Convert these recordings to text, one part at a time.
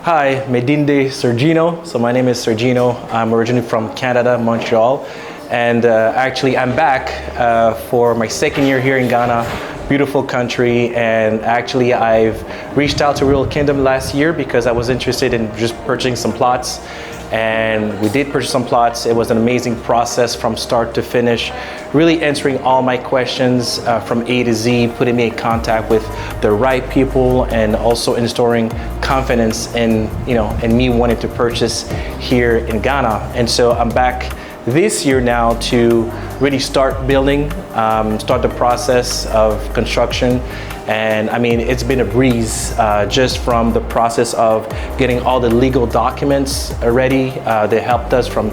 Hi, Medinde Sergino. So my name is Sergino. I'm originally from Canada, Montreal. And actually I'm back for my second year here in Ghana. Beautiful country. And actually I've reached out to Real Kingdom last year because I was interested in just purchasing some plots. And we did purchase some plots. It was an amazing process from start to finish, really answering all my questions from A to Z, putting me in contact with the right people, and also instilling confidence in, in me wanting to purchase here in Ghana. And so I'm back this year now to really start building, start the process of construction. And I mean, it's been a breeze just from the process of getting all the legal documents ready. They helped us from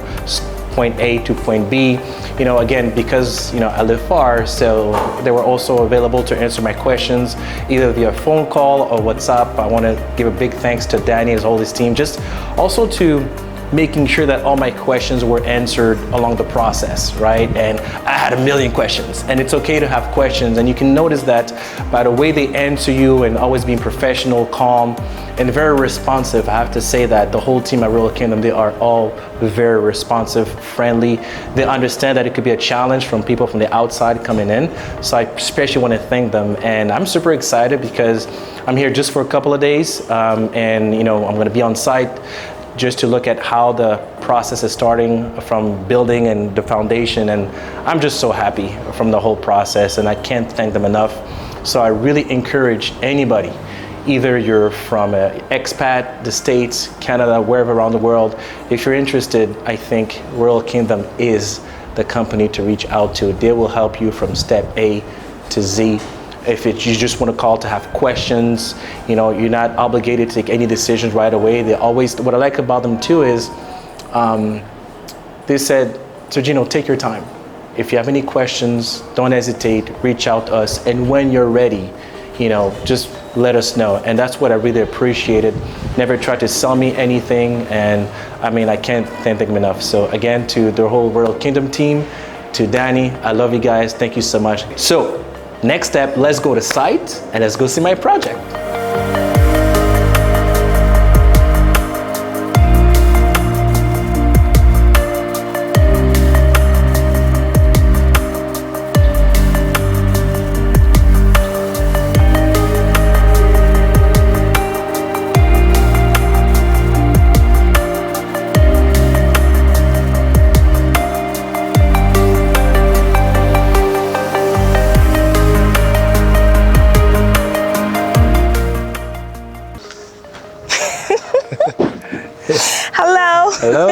point A to point B. Again, because I live far, so they were also available to answer my questions either via phone call or WhatsApp. I want to give a big thanks to Danny and all his team, just also to making sure that all my questions were answered along the process, right? And I had a million questions, and it's okay to have questions. And you can notice that by the way they answer you and always being professional, calm, and very responsive. I have to say that the whole team at Real Kingdom, they are all very responsive, friendly. They understand that it could be a challenge from people from the outside coming in. So I especially want to thank them. And I'm super excited because I'm here just for a couple of days. And I'm going to be on site just to look at how the process is starting from building and the foundation. And I'm just so happy from the whole process, and I can't thank them enough. So I really encourage anybody, either you're from an expat, the States, Canada, wherever around the world, if you're interested, I think Real Kingdom is the company to reach out to. They will help you from step A to Z. If you just want to call to have questions, you're not obligated to take any decisions right away. They always, what I like about them too is, they said, Sergino, take your time. If you have any questions, don't hesitate, reach out to us. And when you're ready, just let us know. And that's what I really appreciated. Never tried to sell me anything. And I mean, I can't thank them enough. So again, to the whole Real Kingdom team, to Danny, I love you guys. Thank you so much. So next step, let's go to site and let's go see my project.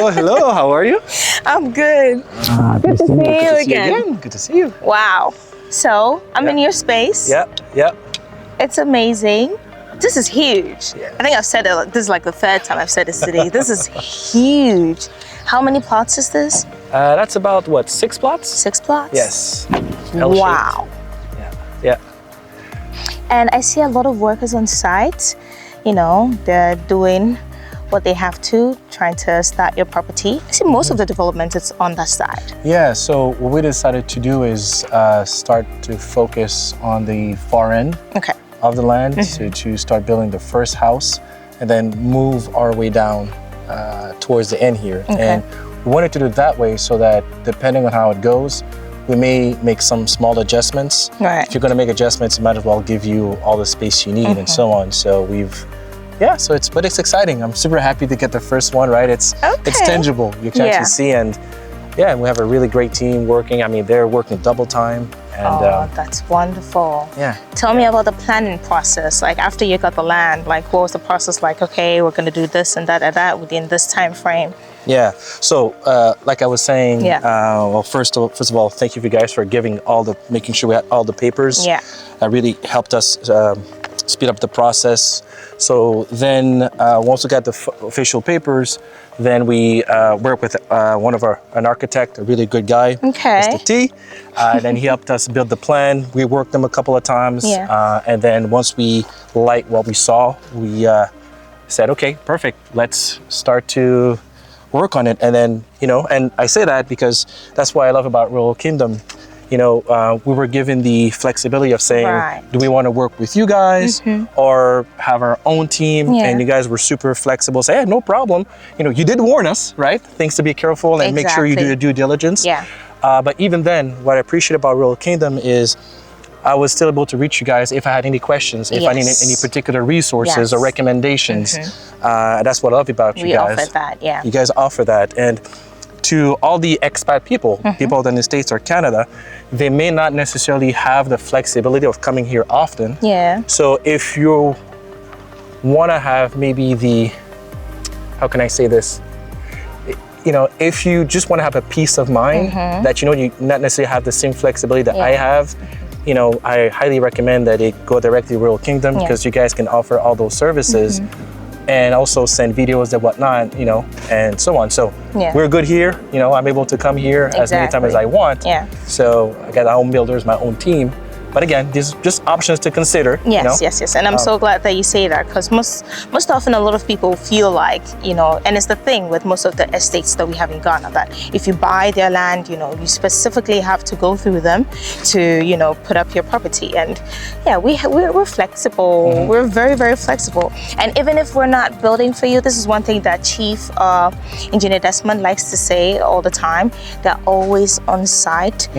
Hello, how are you? I'm good. Good to see you again. Good to see you. Wow. So, I'm in your space. Yep. It's amazing. This is huge. Yeah. I think I've said it, this is like the third time I've said this today. This is huge. How many plots is this? That's about, what, 6 plots? 6 plots? Yes. Wow. Yeah. And I see a lot of workers on site. They're doing what they have to, trying to start your property. I see most of the development is on that side. Yeah, so what we decided to do is start to focus on the far end of the land to start building the first house, and then move our way down towards the end here. And we wanted to do it that way so that depending on how it goes, we may make some small adjustments. Right. If you're gonna make adjustments, it might as well give you all the space you need and so on. So but it's exciting. I'm super happy to get the first one, right? It's tangible, you can actually see, and we have a really great team working. I mean, they're working double time. And, that's wonderful. Yeah. Tell me about the planning process. Like after you got the land, like what was the process like? Okay, we're gonna do this and that within this time frame. Yeah. So, like I was saying, well, first of all, thank you guys for making sure we had all the papers. Yeah. That really helped us speed up the process. So then once we got the official papers, then we worked with an architect, a really good guy, Mr. T. Then he helped us build the plan. We worked them a couple of times. And then once we liked what we saw, we said, okay, perfect. Let's start to work on it. And then, and I say that because that's what I love about Real Kingdom. we were given the flexibility of saying, Right. do we want to work with you guys or have our own team? Yeah. And you guys were super flexible. Say, hey, no problem. You did warn us, right? Things to be careful and make sure you do your due diligence. Yeah. But even then, what I appreciate about Royal Kingdom is I was still able to reach you guys if I had any questions, if I needed any particular resources or recommendations. That's what I love about you guys. We offer that, yeah. You guys offer that. And to all the expat people, people in the States or Canada, they may not necessarily have the flexibility of coming here often. Yeah. So if you want to have maybe the, how can I say this? If you just want to have a peace of mind that you not necessarily have the same flexibility that I have, I highly recommend that it go directly to Royal Kingdom because you guys can offer all those services and also send videos and whatnot, and so on. So we're good here. I'm able to come here as many times as I want. Yeah. So I got my own builders, my own team. But again, these are just options to consider. Yes. And I'm so glad that you say that because most often a lot of people feel like, and it's the thing with most of the estates that we have in Ghana, that if you buy their land, you specifically have to go through them to, put up your property. And yeah, we're flexible. We're very, very flexible. And even if we're not building for you, this is one thing that Chief Engineer Desmond likes to say all the time. They're always on site.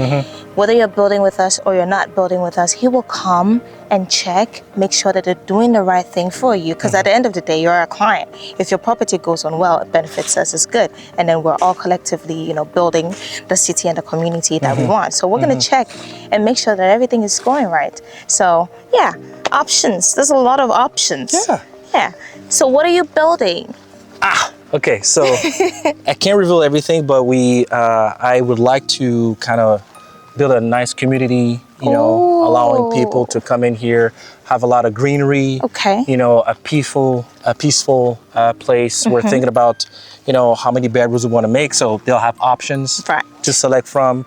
Whether you're building with us or you're not building with us, he will come and check, make sure that they're doing the right thing for you. Because at the end of the day, you're a client. If your property goes on well, it benefits us, it's good. And then we're all collectively, building the city and the community that we want. So we're going to check and make sure that everything is going right. So yeah, options. There's a lot of options. Yeah. So what are you building? Okay. So I can't reveal everything, but I would like to kind of build a nice community, allowing people to come in here, have a lot of greenery, a peaceful place. We're thinking about, how many bedrooms we want to make, so they'll have options to select from.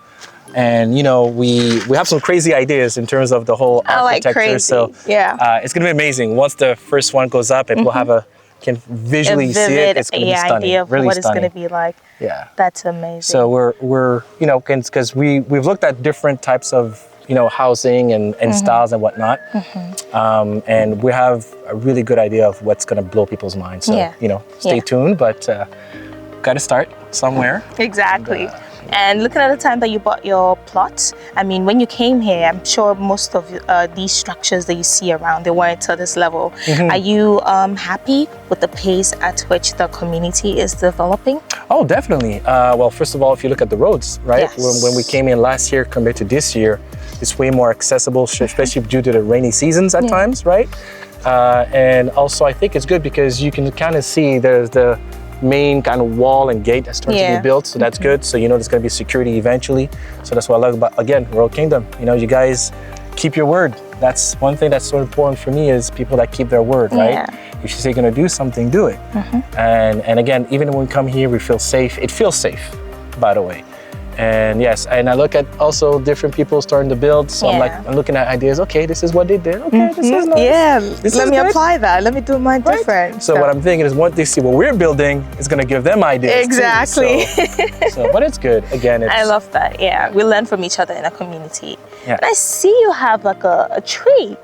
And we have some crazy ideas in terms of the whole architecture. So it's gonna be amazing. Once the first one goes up, and we'll have can visually see it. It's gonna be stunning. Idea of really what stunning. it's gonna be like. Yeah, that's amazing. So we're because we've looked at different types of housing and styles and whatnot, and we have a really good idea of what's gonna blow people's minds. So stay tuned, but got to start somewhere. Exactly. And looking at the time that you bought your plots, I mean, when you came here, I'm sure most of these structures that you see around, they weren't to this level. Are you happy with the pace at which the community is developing? Oh, definitely. Well, first of all, if you look at the roads, right? Yes. When we came in last year compared to this year, it's way more accessible, especially due to the rainy seasons at times, right? And also, I think it's good because you can kind of see there's the main kind of wall and gate that's starting to be built, so that's good. So there's going to be security eventually. So that's what I love about, again, Royal Kingdom. You guys keep your word. That's one thing that's so important for me, is people that keep their word, right? If you say you're going to do something, do it. And again, even when we come here, we feel safe. It feels safe, by the way. And yes, and I look at also different people starting to build. So I'm looking at ideas. Okay, this is what they did. Okay, this is nice. Yeah, this let me apply that. Let me do mine different. So what I'm thinking is, once they see what we're building, it's going to give them ideas. Exactly. So, but it's good. Again, I love that. Yeah, we learn from each other in a community. Yeah. And I see you have like a tree.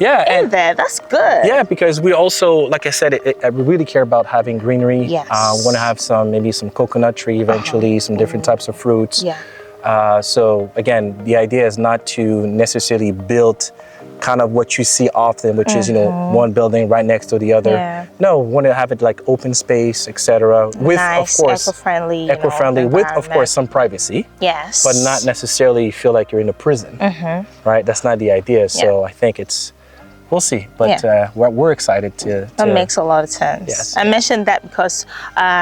Yeah, in there. That's good. Yeah, because we also, like I said, we really care about having greenery. Yes. We want to have maybe some coconut tree eventually, some different types of fruits. Yeah. So again, the idea is not to necessarily build kind of what you see often, which is one building right next to the other. Yeah. No, we want to have it like open space, etc. With nice, of course eco-friendly, with of course some privacy. Yes. But not necessarily feel like you're in a prison. Right? That's not the idea. So I think we'll see, but we're excited to. That makes a lot of sense. Yes. I mentioned that because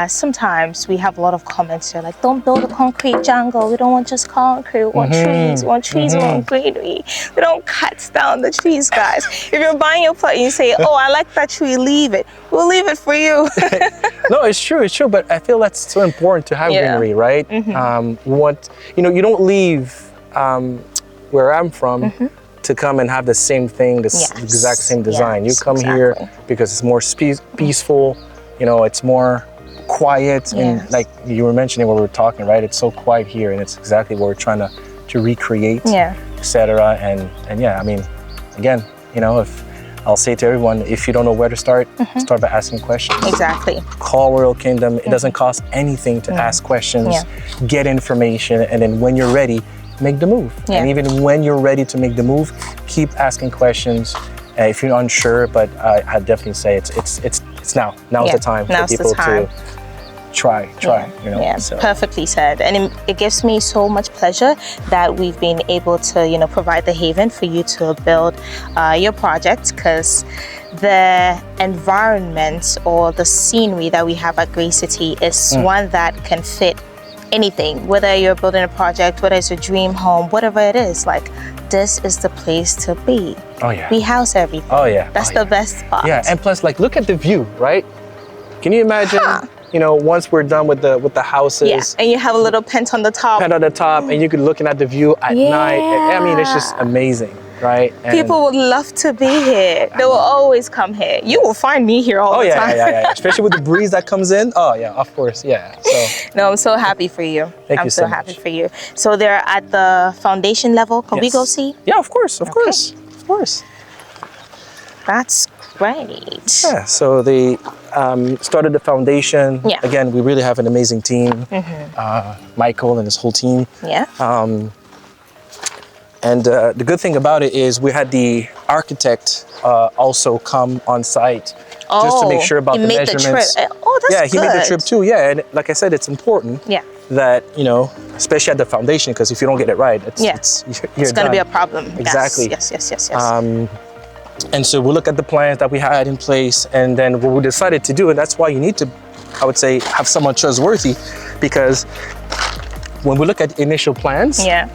sometimes we have a lot of comments here like, don't build a concrete jungle. We don't want just concrete. We want trees. We want trees. We want greenery. We don't cut down the trees, guys. If you're buying your plot and you say, oh, I like that tree, leave it. We'll leave it for you. No, it's true. It's true. But I feel that's so important to have greenery, right? We want, you don't leave where I'm from to come and have the same thing, the exact same design. You come here because it's more peaceful, it's more quiet, and like you were mentioning when we were talking, right? It's so quiet here, and it's exactly what we're trying to to recreate, Yeah. etc. And yeah, I mean, again, you know, if I'll say to everyone, if you don't know where to start, start by asking questions. Exactly. Call Royal Kingdom. It doesn't cost anything to ask questions, Yeah. get information, and then when you're ready, make the move. Yeah. And even when you're ready to make the move, keep asking questions. If you're unsure, but I definitely say it's now. Now's the time Now's for people the time. to try, you know. Yeah, So. perfectly said. And it gives me so much pleasure that we've been able to, you know, provide the haven for you to build your project, because the environment or the scenery that we have at Grace City is one that can fit anything, whether you're building a project, whether it's a dream home, whatever it is. Like, this is the place to be. Oh yeah. We house everything. Oh yeah. That's the best spot. Yeah, and plus, like, look at the view, right? Can you imagine? You know, once we're done with the houses, Yeah, and you have a little pent on the top. pen on the top, and you could looking at the view at night. I mean, it's just amazing, right? And People would love to be here. They will always come here. You will find me here all the time. yeah. Especially with the breeze that comes in. Oh yeah, of course, yeah. So No, I'm so happy for you. Thank I'm you so so happy much. for you. So they're at the foundation level. Can we yes. go see? Yeah, of course, of course. That's great. Yeah, so they started the foundation. Yeah. Again, we really have an amazing team. Michael and his whole team. Yeah. And the good thing about it is we had the architect also come on site just to make sure about he the made measurements. The trip. Oh, that's Yeah, he made the good. trip too. Yeah, and like I said, it's important Yeah. that, you know, especially at the foundation, because if you don't get it right, Yeah. you're It's going to be a done. problem. Exactly. Yes. And so we look at the plans that we had in place, and then what we decided to do, and that's why you need to, I would say, have someone trustworthy, because when we look at initial plans, Yeah.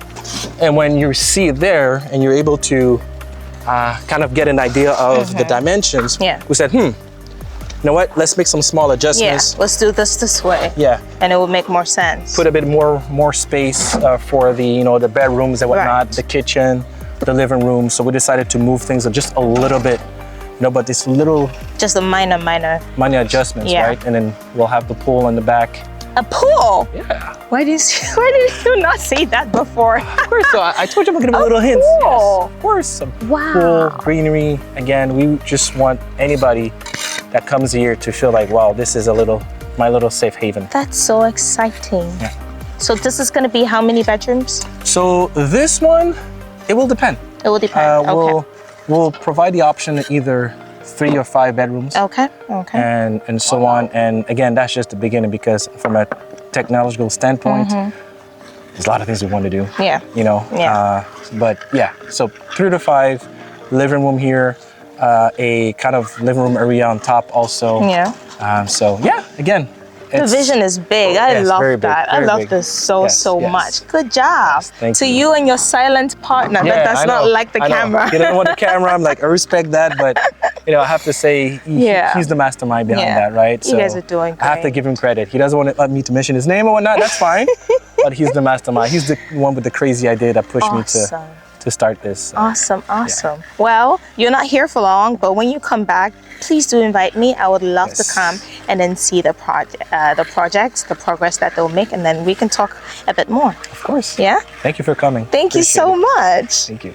and when you see it there and you're able to kind of get an idea of the dimensions, Yeah. we said, you know what, let's make some small Yeah. adjustments. Let's do this way. Yeah. And it will make more sense. Put a bit more space for the, you know, the bedrooms and whatnot, Right. the kitchen, the living room. So we decided to move things just a little bit, you know, but this little Just a minor. minor adjustments, Yeah. right? And then we'll have the pool in the back. A pool. Yeah. Why did you not say that before? Of course, so I told you I'm gonna give a little hints. pool. Yes, of course. Some Wow. pool, greenery. Again, we just want anybody that comes here to feel like, wow, this is my little safe haven. That's so exciting. Yeah. So this is going to be how many bedrooms? So this one, it will depend. It will depend. Okay. We'll provide the option of either 3 or 5 bedrooms. Okay. And so on. And again, that's just the beginning, because from a technological standpoint, there's a lot of things we want to do. Yeah. You know. Yeah. But yeah, so 3 to 5, living room here, a kind of living room area on top also. Yeah. So yeah, again, The vision is big. I Yes, love very big, that. I very love big. this so Yes, yes. much. Good job. thank to you. you and your silent partner that does I not know, like the I know. camera. He doesn't want the camera. I'm like, I respect that, but you know, I have to say he's the mastermind behind Yeah. that, right? You guys are doing I have to great. give him credit. He doesn't want me to mention his name or whatnot. That's fine, but he's the mastermind. He's the one with the crazy idea that pushed me to start this. Awesome. Well, you're not here for long, but when you come back, please do invite me. I would love to Yes. come and then see the projects, the progress that they'll make, and then we can talk a bit more. Of course. Yeah? Thank you for coming. Thank you Appreciate so it. much. Thank you.